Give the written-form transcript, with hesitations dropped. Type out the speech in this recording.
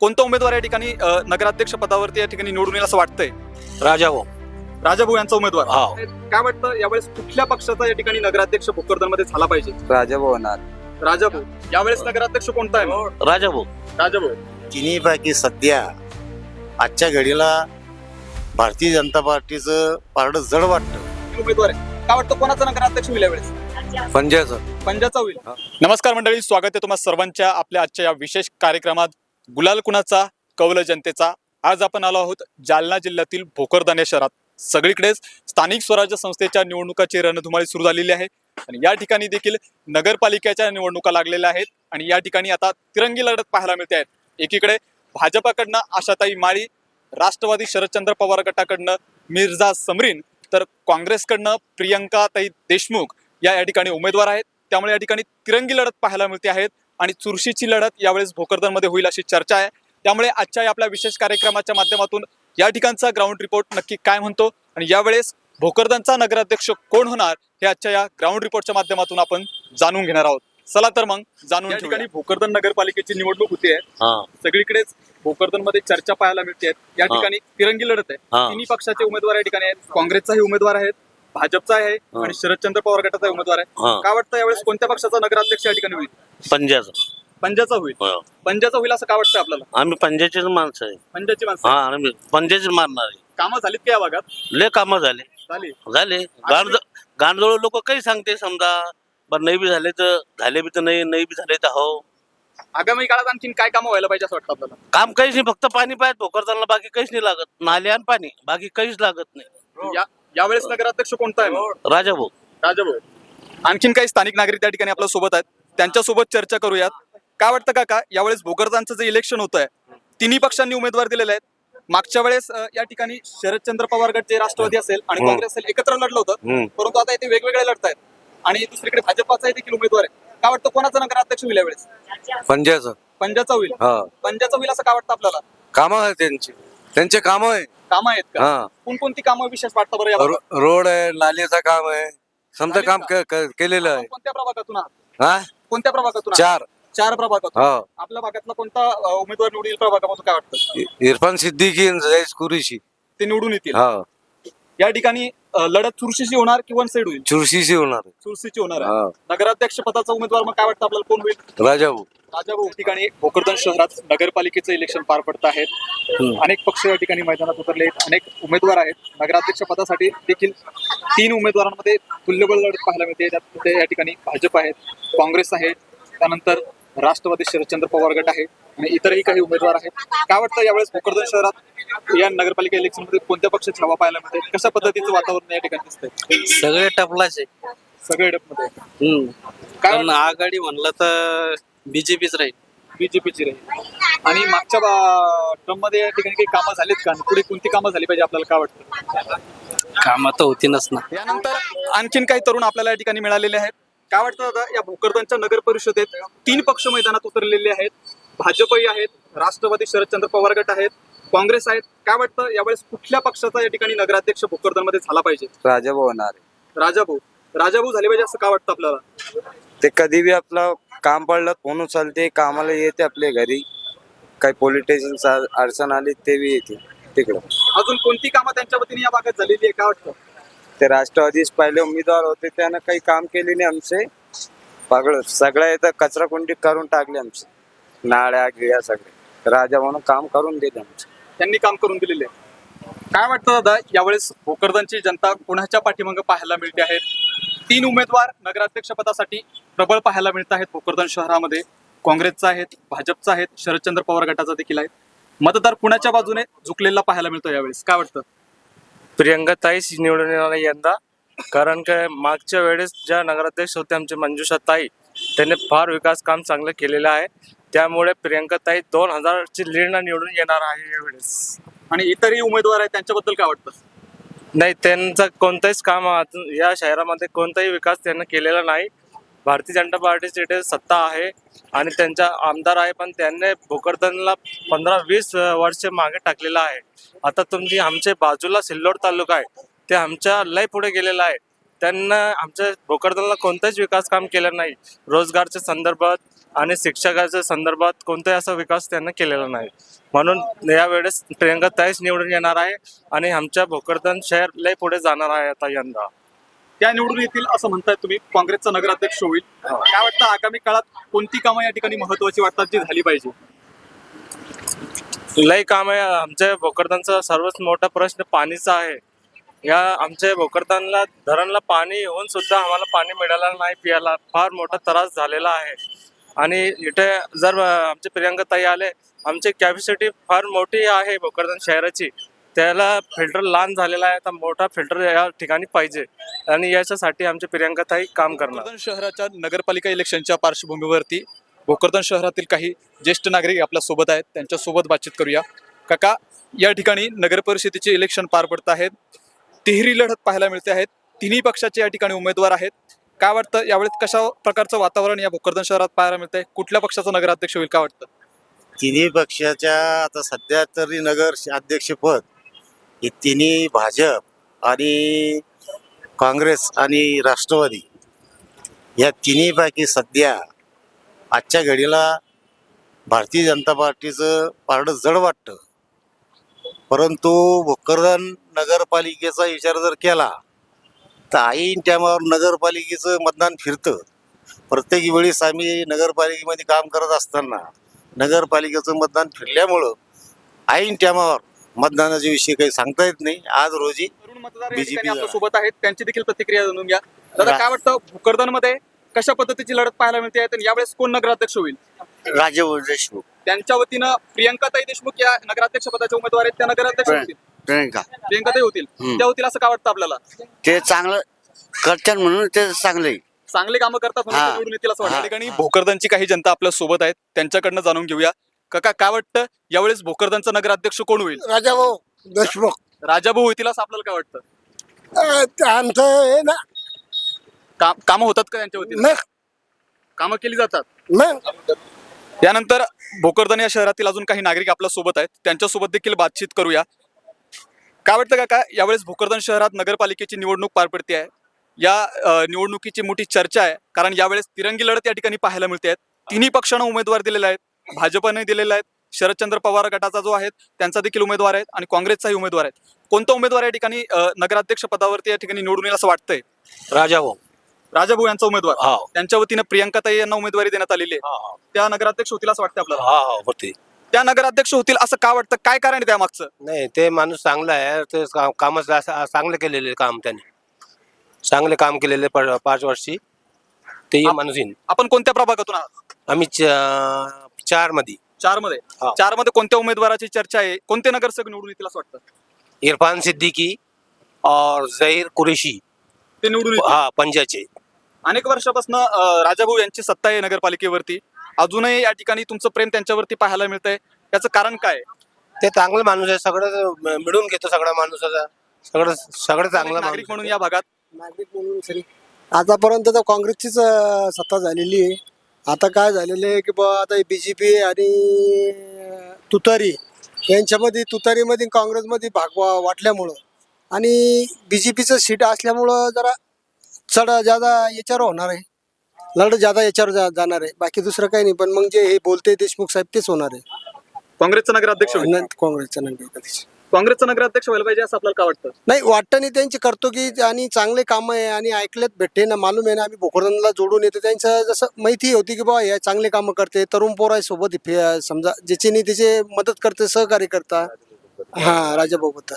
कोणता उमेदवार या ठिकाणी नगराध्यक्ष पदावरती या ठिकाणी निवडून येईल असं वाटतंय? राजाभाऊ. राजाभाऊ यांचा उमेदवार. हा. काय वाटतं यावेळेस कुठल्या पक्षाचा या ठिकाणी नगराध्यक्ष भोकरदनमध्ये झाला पाहिजे? राजाभाऊ होणार. राजाभाऊ. यावेळेस नगराध्यक्ष कोणता आहे? राजाभाऊ. राजाभाऊ. तिन्हीपैकी सध्या आजच्या घडीला भारतीय जनता पार्टीचं पारडं जड वाटतं. उमेदवार आहे. काय वाटतं कोणाचा नगराध्यक्ष होईल यावेळेस? पंजाचा होईल. नमस्कार मंडळी, स्वागत आहे तुम्हा सर्वांच्या आपल्या आजच्या या विशेष कार्यक्रमात गुलाल कुणाचा कौल जनतेचा. आज आपण आलो आहोत जालना जिल्ह्यातील भोकरदन या शहरात. सगळीकडेच स्थानिक स्वराज्य संस्थेच्या निवडणुकाची रणधुमाळी सुरू झालेली आहे आणि या ठिकाणी देखील नगरपालिकेच्या निवडणुका लागलेल्या आहेत आणि या ठिकाणी आता तिरंगी लढत पाहायला मिळते आहेत. एकीकडे भाजपाकडनं आशाताई माळी, राष्ट्रवादी शरदचंद्र पवार गटाकडनं मिर्झा समरीन, तर काँग्रेसकडनं प्रियंकाताई देशमुख या ठिकाणी उमेदवार आहेत. त्यामुळे या ठिकाणी तिरंगी लढत पाहायला मिळते आहेत आणि चुरशीची लढत यावेळेस भोकरदनमध्ये होईल अशी चर्चा आहे. त्यामुळे आजच्या आपल्या विशेष कार्यक्रमाच्या माध्यमातून या ठिकाणचा ग्राउंड रिपोर्ट नक्की काय म्हणतो आणि यावेळेस भोकरदनचा नगराध्यक्ष कोण होणार हे आजच्या या ग्राउंड रिपोर्टच्या माध्यमातून आपण जाणून घेणार आहोत. चला तर मग जाणून या ठिकाणी भोकरदन नगरपालिकेची निवडणूक होती आहे. सगळीकडेच भोकरदन मध्ये चर्चा पाहायला मिळते. या ठिकाणी तिरंगी लढत आहे. तिन्ही पक्षाचे उमेदवार या ठिकाणी आहेत. काँग्रेसचाही उमेदवार आहेत, भाजपचा आहे आणि शरदचंद्र पवार गटाचा उमेदवार आहे. काय वाटतं यावेळेस कोणत्या पक्षाचा नगराध्यक्ष या ठिकाणी होईल? पंजाचा होईल. पंजाचा होईल असं काय वाटतं आपल्याला? आम्ही पंजाचीच माणसं आहे. पंजाची माणसं. हा, आम्ही पंजाचीच मारणार आहे. कामं झालीत का या भागात? लय कामं झाले. गांडोळ लोक काही सांगते समजा, पण नाही बी झाले तर झाले बी तर नाही बी झाले तर हो. आगामी काळात आणखीन काय कामं व्हायला पाहिजे असं वाटतं आपल्याला? काम काहीच नाही, फक्त पाणी पाहिजे भोकरदनला, बाकी काहीच नाही लागत. नाले आणि पाणी, बाकी काहीच लागत नाही. यावेळेस नगराध्यक्ष कोणता आहे? राजाभाऊ. राजाभाऊ. आणखीन काही स्थानिक नागरिक त्या ठिकाणी आपल्या सोबत आहेत, त्यांच्यासोबत चर्चा करूयात. काय वाटतं काका, यावेळेस भोकरदनचं जे इलेक्शन होत आहे, तिन्ही पक्षांनी उमेदवार दिलेले आहेत. मागच्या वेळेस या ठिकाणी शरदचंद्र पवार गट जे राष्ट्रवादी असेल आणि काँग्रेस असेल एकत्र लढलं होतं, परंतु आता इथे वेगवेगळे लढत आहेत आणि दुसरीकडे भाजपाचा देखील उमेदवार आहे. काय वाटतं कोणाचा नगराध्यक्ष होईल यावेळेस? पंजाचा होईल. पंजाचा होईल असं काय वाटतं आपल्याला? कामं आहे त्यांचे काम आहे. कामं आहेत का? कोणकोणती कामं विशेष वाटतं बरं यावर? रोड आहे, नालीचं काम आहे, समजा काम केलेलं आहे. कोणत्या प्रभागातून आहात? कोणत्या प्रभागातून? चार प्रभागातून. आपल्या भागातला कोणता उमेदवार निवडून येईल प्रभागामधून काय वाटतं? इरफान सिद्दीकी आणि जयेश कुरेशी ते निवडून येतील. या ठिकाणी लढत चुरशीची होणार की वन साइड होईल? चुरशीची होणार. चुरशीची होणार आहे. नगराध्यक्ष पदाचा उमेदवार मग काय वाटतं आपल्याला कोण होईल? राजाभाऊ. राजाभाऊ. ठिकाणी भोकरदन शहरात नगरपालिकेचं इलेक्शन पार पडत आहेत. अनेक पक्ष या ठिकाणी मैदानात उतरले आहेत, अनेक उमेदवार आहेत. नगराध्यक्ष पदासाठी देखील 3 उमेदवारांमध्ये तुल्यबळ लढत पाहायला मिळते. त्यात या ठिकाणी भाजप आहेत, काँग्रेस आहे, त्यानंतर राष्ट्रवादी शरदचंद्र पवार गट आहे आणि इतरही काही उमेदवार आहेत. काय वाटतं यावेळेस भोकरदन शहरात या नगरपालिका इलेक्शन मध्ये कोणत्या पक्षाची हवा पाहायला मिळते? कशा पद्धतीचं वातावरण या ठिकाणी दिसतंय? सगळे टपलाचे. सगळे डपमध्ये. कारण आघाडी म्हणलं तर बीजेपीच राहील. बीजेपीची राहील. आणि मागच्या टर्म मध्ये या ठिकाणी काही कामं झालीत का? पुढे कोणती कामं झाली पाहिजे आपल्याला काय वाटतं? कामं तर होतीनच ना. यानंतर आणखीन काही तरुण आपल्याला या ठिकाणी मिळालेले आहेत. काय वाटतं दादा, या भोकरदनच्या नगर परिषदेत 3 पक्ष मैदानात उतरलेले आहेत. भाजपही आहेत, राष्ट्रवादी शरदचंद्र पवार गट आहेत, काँग्रेस आहेत. काय वाटतं यावेळेस कुठल्या पक्षाचा या ठिकाणी नगराध्यक्ष भोकरदनमध्ये झाला पाहिजे? राजाभाऊ होणार. राजाभाऊ झाले पाहिजे असं काय वाटतं आपल्याला? ते कधी बी आपलं काम पडलं फोन उचलते, कामाला येते आपल्या घरी. काही पॉलिटिशियन अडचण आली ते बी येते तिकडं. अजून कोणती कामं त्यांच्या वतीने या भागात झालेली आहे काय वाटतं? ते राष्ट्रवादीच पहिले उमेदवार होते, त्यानं काही काम केले नाही. आमचे पागळ सगळ्या इथं कचरा कुंडी करून टाकले. आमचे नाळ्या गिळ्या सगळे राजा म्हणून काम करून दिले आमचे. त्यांनी काम करून दिलेले आहे. काय वाटतं दादा, यावेळेस भोकरदनची जनता कोणाच्या पाठीमागे पाहायला मिळते आहेत? 3 उमेदवार नगराध्यक्ष पदासाठी प्रबळ पाहायला मिळत आहेत भोकरदन शहरामध्ये. काँग्रेसचा आहेत, भाजपचा आहेत, शरदचंद्र पवार गटाचा देखील आहे. मतदार कुणाच्या बाजूने झुकलेला पाहायला मिळतो यावेळेस काय वाटतं? प्रियंकाताईच निवडून येणार यंदा, कारण काय मागच्या वेळेस ज्या नगराध्यक्ष होते आमचे मंजुषाताई, त्यांनी फार विकास काम चांगलं केलेलं आहे. त्यामुळे प्रियंकाताई 2000ची लीडनं निवडून येणार आहे यावेळेस. आणि इतरही उमेदवार आहेत त्यांच्याबद्दल काय वाटतं? नाही, त्यांचं कोणतंच काम या शहरामध्ये कोणताही विकास त्यांनी केलेला नाही. भारतीय जनता पार्टीची इथे सत्ता आहे आणि त्यांचा आमदार आहे, पण त्यांनी भोकरदनला 15-20 वर्ष मागे टाकलेला आहे. आता तुमची आमच्या बाजूला सिल्लोड तालुका आहे, ते आमच्या लय पुढे गेलेला आहे. त्यांना आमच्या भोकरदनला कोणताच विकास काम केलं नाही. रोजगारच्या संदर्भात आणि शिक्षकाच्या संदर्भात कोणताही असा विकास त्यांना केलेला नाही. म्हणून यावेळेस प्रियंका ताईच निवडून येणार आहे आणि आमच्या भोकरदन शहर लय पुढे जाणार आहे आता यंदा. त्या निवडून येतील असं म्हणताय तुम्ही. काँग्रेसचा नगराध्यक्ष होईल. काय वाटतं आगामी काळात कोणती कामं या ठिकाणी महत्वाची वाटतात जी झाली पाहिजे? लय काम आहे. आमच्या भोकरदनचा सर्वात मोठा प्रश्न पाणीचा आहे. या आमच्या भोकरदनला धरणला पाणी येऊन सुद्धा आम्हाला पाणी मिळालं नाही पियाला. फार मोठा त्रास झालेला आहे. आणि इथे जर आमचे प्रियंका ताई आले, आमची कॅपॅसिटी फार मोठी आहे भोकरदन शहराची. त्याला फिल्टर लहान झालेला आहे. आता मोठा फिल्टर या ठिकाणी पाहिजे आणि याच्यासाठी आमचे प्रियंका ताई काम करणार. भोकरदन शहराच्या नगरपालिका इलेक्शनच्या पार्श्वभूमीवरती भोकरदन शहरातील काही ज्येष्ठ नागरिक आपल्या सोबत आहेत. त्यांच्यासोबत बातचीत करूया. काका, या ठिकाणी नगर परिषदेचे इलेक्शन पार पडत आहेत. तिहेरी लढत पाहायला मिळते आहेत. तिन्ही पक्षाचे या ठिकाणी उमेदवार आहेत. काय वाटतं यावेळेस कशा प्रकारचं वातावरण या भोकरदन शहरात पाहायला मिळतंय? कुठल्या पक्षाचा नगराध्यक्ष होईल काय वाटतं? तिन्ही पक्षाच्या आता सध्या तरी नगर अध्यक्षपद हे तिन्ही भाजप आणि काँग्रेस आणि राष्ट्रवादी या तिन्हीपैकी सध्या आजच्या घडीला भारतीय जनता पार्टीचं पारडं जड वाटतं. परंतु भोकरदन नगरपालिकेचा विचार जर केला तर ऐन टायमावर नगरपालिकेचं मतदान फिरतं. प्रत्येक वेळेस आम्ही नगरपालिकेमध्ये काम करत असताना नगरपालिकेचं मतदान फिरल्यामुळं ऐन टायमावर मतदानाच्या विषयी काही सांगता येत नाही. आज रोजी तरुण मतदार या BJP ठिकाणी आपल्या ला. सोबत आहेत. त्यांची देखील प्रतिक्रिया जाणून घ्या. दादा, काय वाटतं भोकरदन मध्ये कशा पद्धतीची लढत पाहायला मिळते आणि यावेळेस कोण नगराध्यक्ष होईल? राजेभाऊ देशमुख. त्यांच्या वतीनं प्रियंकाताई देशमुख या नगराध्यक्ष पदाचे उमेदवार आहेत. त्या नगराध्यक्ष होतील. प्रियंका प्रियंकाताई होतील. त्या होतील असं काय वाटतं आपल्याला? ते चांगलं करतात म्हणून ते चांगले. चांगले कामं करतात म्हणून ते हा. निवडून येतील असं वाटतं. हा. या ठिकाणी भोकरदनची काही जनता आपल्या सोबत आहेत. त्यांच्याकडनं जाणून घेऊया. काका, काय वाटतं यावेळेस भोकरदनचा नगराध्यक्ष कोण होईल? राजाभाऊ देशमुख. राजाभाऊ होतील असं आपल्याला काय वाटतं? आमचं हे ना कामं होतात का त्यांच्या वतीनं? मग कामं केली जातात. मग यानंतर भोकरदन या शहरातील अजून काही नागरिक आपल्या सोबत आहेत. त्यांच्यासोबत देखील बातचीत करूया. काय वाटतं काका, यावेळेस भोकरदन शहरात नगरपालिकेची निवडणूक पार पडते आहे. या निवडणुकीची मोठी चर्चा आहे कारण यावेळेस तिरंगी लढत या ठिकाणी पाहायला मिळते आहेत. तिन्ही पक्षांना उमेदवार दिलेले आहेत. भाजपने दिलेले आहेत. शरदचंद्र पवार गटाचा जो आहे त्यांचा देखील उमेदवार आहेत आणि काँग्रेसचाही उमेदवार आहेत. कोणता उमेदवार या ठिकाणी नगराध्यक्ष पदावरती या ठिकाणी निवडून येईल असं वाटतंय? राजाभाऊ. राजाभाऊ यांचा उमेदवार. हा त्यांच्या वतीनं प्रियंकाताई यांना उमेदवारी देण्यात आलेली आहे. त्या नगराध्यक्ष होतील असं वाटतं आपल्याला? हा हा होते. त्या नगराध्यक्ष होतील असं का वाटतं? काय कारण आहे त्यामागचं? नाही, ते माणूस चांगला आहे. ते कामच चांगले केलेले काम त्याने चांगले काम केलेले 5 वर्षी ते माणूस येईन. आपण कोणत्या प्रभागातून आहात? आम्ही 4 मध्ये. 4 मध्ये. हा. 4 मध्ये कोणत्या उमेदवाराची चर्चा आहे? कोणते नगरसेवक निवडून येतील असं वाटतं? इरफान सिद्दीकी और जहीर कुरेशी. ते निवडून येतील. हा, पंजाचे. अनेक वर्षापासून राजाभाऊ यांची सत्ता आहे नगरपालिकेवरती. अजूनही या ठिकाणी तुमचं प्रेम त्यांच्यावरती पाहायला मिळतंय. याचं कारण काय आहे? ते चांगलं माणूस आहे. सगळं मिळून घेतो सगळ्या माणूसाचा. सगळं चांगलं नागरिक म्हणून या भागात नागरिक म्हणून सरी आतापर्यंत तर काँग्रेसचीच सत्ता झालेली आहे. आता काय झालेलं आहे की बा आता BJP आणि तुतारी यांच्यामध्ये तुतारीमध्ये काँग्रेसमध्ये भाग वाटल्यामुळं आणि BJPचं सीट असल्यामुळं जरा चढ ज्यादा याच्यावर होणार आहे. लढ ज्यादा याच्यावर जाणार आहे. बाकी दुसरं काही नाही. पण मग जे हे बोलते देशमुख साहेब तेच होणार आहे. काँग्रेसचा नगराध्यक्ष होईल. काँग्रेसचं नाही कधीच काँग्रेसचा नगराध्यक्ष व्हायला पाहिजे असं आपल्याला काय वाटतं? नाही वाटतं नाही. त्यांची करतो की आणि चांगले काम आहे आणि ऐकल्यात भेटते ना मालूम आहे ना. आम्ही भोकरदनला जोडून येतो. त्यांचं जसं माहिती होती की बा हे चांगले कामं करते. तरुण पोर आहे सोबत समजा ज्याची नाही त्याचे मदत करते सहकार्य करता. हा, राजाभाऊ बद्दल